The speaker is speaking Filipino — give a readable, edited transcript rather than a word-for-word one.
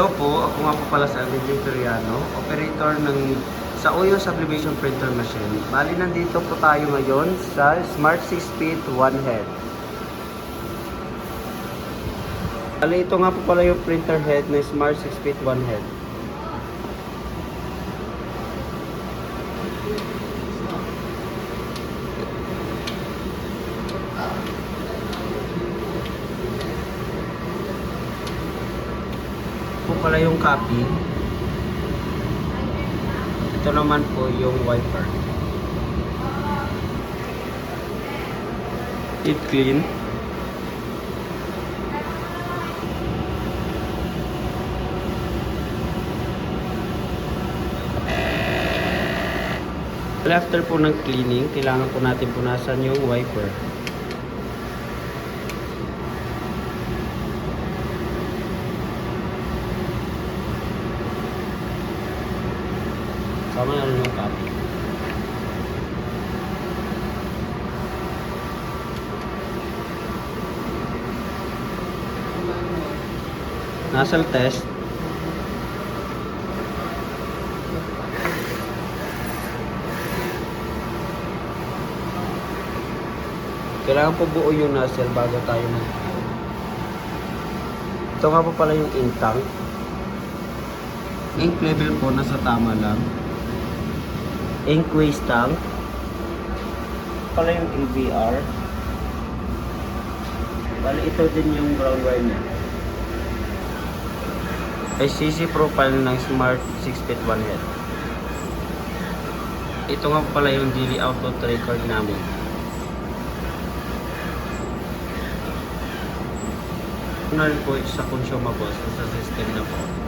Hello po, ako nga po pala sa Alvin Victoriano, operator ng sa Uyo Sublimation Printer Machine. Bali, nandito po tayo ngayon sa Smart 6-Speed One Head. Bali, ito nga po pala yung printer head na Smart 6-Speed One Head. Po pala yung copy. Ito naman po yung wiper. It clean. After po ng cleaning, kailangan po natin punasan yung wiper. Sama na rin yung copy. Nozzle test. Kailangan po buo yung nozzle bago tayo mag. Ito nga po pala yung ink tank. Ink level po nasa tama lang. Ink waste tank. Pala yung ABR. Bali ito din yung ground wire niya. ICC profile ng Smart 6-Speed One Head. Ito nga pala yung daily output record namin. Po sa consumables sa system na po.